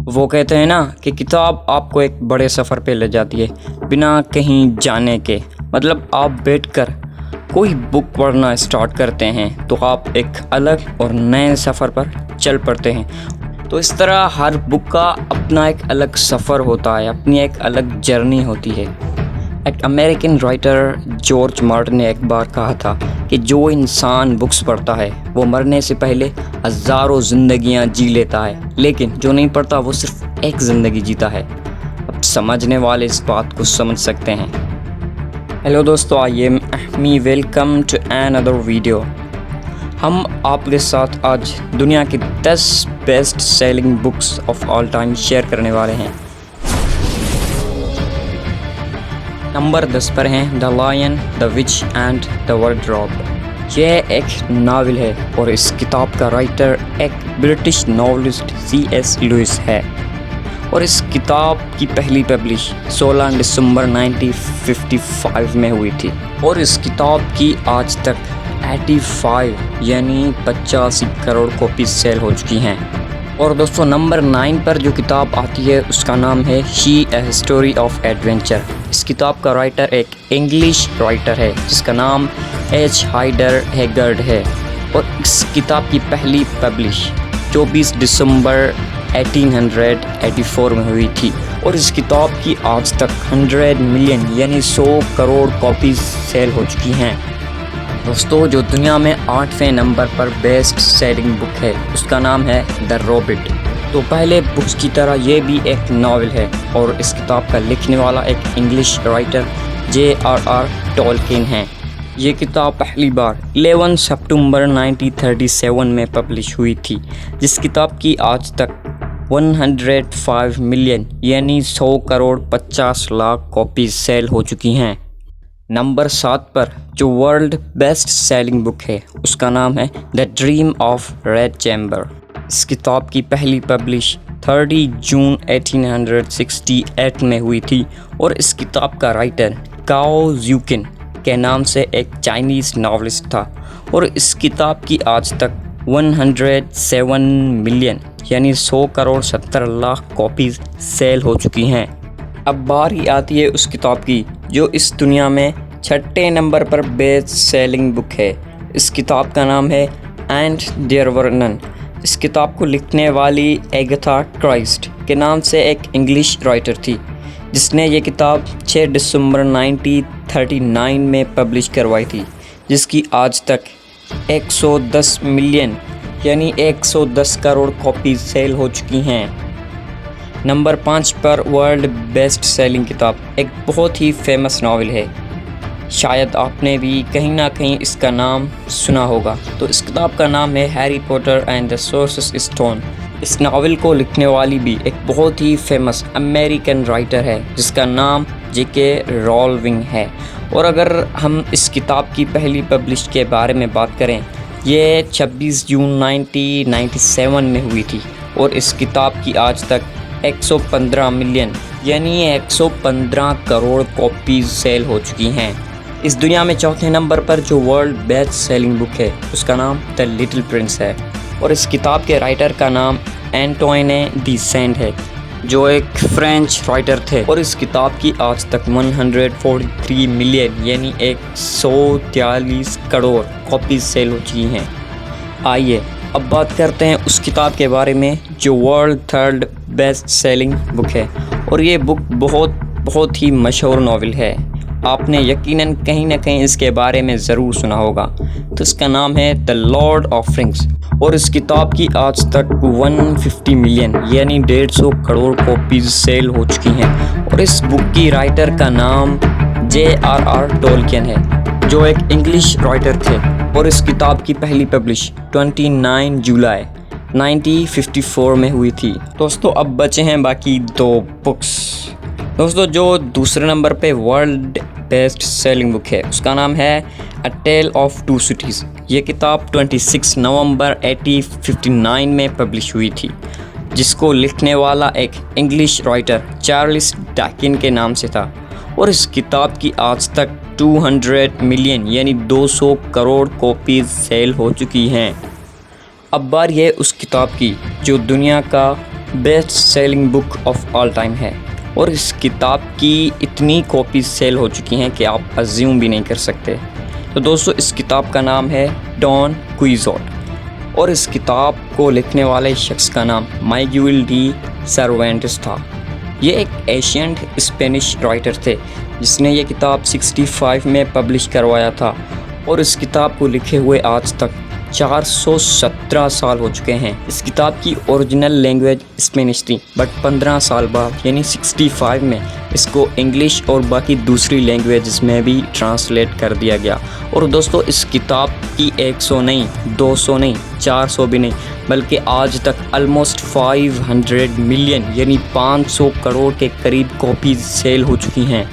वो कहते हैं ना कि किताब आपको एक बड़े सफ़र पे ले जाती है बिना कहीं जाने के। मतलब आप बैठकर कोई बुक पढ़ना स्टार्ट करते हैं तो आप एक अलग और नए सफ़र पर चल पड़ते हैं। तो इस तरह हर बुक का अपना एक अलग सफ़र होता है, अपनी एक अलग जर्नी होती है। एक अमेरिकन राइटर जॉर्ज मार्टिन ने एक बार कहा था कि जो इंसान बुक्स पढ़ता है वो मरने से पहले हज़ारों ज़िंदगियां जी लेता है, लेकिन जो नहीं पढ़ता वो सिर्फ एक ज़िंदगी जीता है। अब समझने वाले इस बात को समझ सकते हैं। हेलो दोस्तों, I am me welcome to another video. हम आपके साथ आज दुनिया की 10 best selling books of all time share करने वाले हैं। नंबर 10 पर हैं the lion, the witch and the wardrobe. यह एक नावल है और इस किताब का राइटर एक ब्रिटिश नॉवलिस्ट C.S. लुइस है और इस किताब की पहली पब्लिश 16 दिसंबर 1955 में हुई थी और इस किताब की आज तक 85 यानी 85 करोड़ कॉपीज सेल हो चुकी हैं। और दोस्तों नंबर 9 पर जो किताब आती है उसका नाम है she A history of adventure. इस किताब का राइटर एक इंग्लिश राइटर है जिसका नाम H. हाइडर हैगर्ड है और इस किताब की पहली पब्लिश 24 दिसंबर 1884 में हुई थी और इस किताब की आज तक 100 मिलियन यानी 100 करोड़ कॉपीज सेल हो चुकी हैं। दोस्तों जो दुनिया में 8वें नंबर पर बेस्ट सेलिंग बुक है उसका नाम है द रॉबिट। तो पहले बुक्स की तरह ये भी एक नावल है और इस किताब का लिखने वाला एक इंग्लिश राइटर J.R.R. टोल्किन है। ये किताब पहली बार 11 सितंबर 1937 में पब्लिश हुई थी, जिस किताब की आज तक 105 मिलियन यानी 100 करोड़ 50 लाख कॉपीज सेल हो चुकी हैं। नंबर 7 पर जो वर्ल्ड बेस्ट सेलिंग बुक है उसका नाम है the dream of red chamber. इस किताब की पहली पब्लिश 30 जून 1868 में हुई थी और इस किताब का राइटर काओ ज़्यूकिन के नाम से एक चाइनीज़ नॉवलिस्ट था और इस किताब की आज तक 107 मिलियन यानी 100 करोड़ 70 लाख कॉपीज़ सेल हो चुकी हैं। अब बारी आती है उस किताब की जो इस दुनिया में 6ठे नंबर पर बेस्ट सेलिंग बुक है। इस किताब का नाम है एंड देयर वर नन। इस किताब को लिखने वाली एगाथा क्राइस्ट के नाम से एक इंग्लिश राइटर थी जिसने ये किताब 6 दिसंबर 1939 में पब्लिश करवाई थी, जिसकी आज तक 110 मिलियन यानी 110 करोड़ कॉपीज सेल हो चुकी हैं। नंबर 5 पर वर्ल्ड बेस्ट सेलिंग किताब एक बहुत ही फेमस नावल है, शायद आपने भी कहीं ना कहीं इसका नाम सुना होगा। तो इस किताब का नाम है Harry Potter and the sorcerer's stone. इस नावल को लिखने वाली भी एक बहुत ही फेमस अमेरिकन राइटर है जिसका नाम J.K. रोलिंग है। और अगर हम इस किताब की पहली पब्लिश के बारे में बात करें, ये 26 जून 1997 में हुई थी और इस किताब की आज तक 115 मिलियन यानी 115 करोड़ कॉपीज सेल हो चुकी हैं। इस दुनिया में 4थे नंबर पर जो वर्ल्ड बेस्ट सेलिंग बुक है उसका नाम द लिटिल प्रिंस है और इस किताब के राइटर का नाम एंटोine de सेंट है जो एक फ्रेंच राइटर थे और इस किताब की आज तक 143 मिलियन यानी 143 करोड़ कॉपीज सेल हो चुकी हैं। आइए अब बात करते हैं उस किताब के बारे में जो world 3rd best selling book है और ये बुक बहुत ही मशहूर नावल है। आपने यकीनन कहीं ना कहीं इसके बारे में ज़रूर सुना होगा। तो इसका नाम है द लॉर्ड ऑफ रिंग्स और इस किताब की आज तक 150 मिलियन यानी 150 करोड़ कॉपीज सेल हो चुकी हैं और इस बुक की राइटर का नाम J.R.R. टोल्किन है जो एक इंग्लिश राइटर थे और इस किताब की पहली पब्लिश 29 जुलाई 1954 में हुई थी। दोस्तों अब बचे हैं बाकी 2 बुक्स। दोस्तों जो दूसरे नंबर पे वर्ल्ड बेस्ट सेलिंग बुक है उसका नाम है अ टेल ऑफ टू सिटीज़। ये किताब 26 नवंबर 1859 में पब्लिश हुई थी जिसको लिखने वाला एक इंग्लिश राइटर चार्ल्स डिकेंस के नाम से था और इस किताब की आज तक 200 मिलियन यानी 200 करोड़ कॉपीज सेल हो चुकी हैं। अब बारी है उस किताब की जो दुनिया का best selling book of all time है और इस किताब की इतनी कॉपीज सेल हो चुकी हैं कि आप अज्यूम भी नहीं कर सकते। तो दोस्तों इस किताब का नाम है डॉन क्विजोट और इस किताब को लिखने वाले शख्स का नाम माइगुएल डी सर्वेंटेस था। ये एक एशियंट स्पेनिश राइटर थे जिसने ये किताब 65 में पब्लिश करवाया था और इस किताब को लिखे हुए आज तक 417 साल हो चुके हैं। इस किताब की ओरिजिनल लैंग्वेज स्पेनिश थी बट 15 साल बाद यानी 65 में इसको इंग्लिश और बाकी दूसरी लैंग्वेजेस में भी ट्रांसलेट कर दिया गया। और दोस्तों इस किताब की 100 नहीं, 200 नहीं, 400 भी नहीं बल्कि आज तक ऑलमोस्ट 500 मिलियन यानी 500 करोड़ के करीब कॉपीज सेल हो चुकी हैं।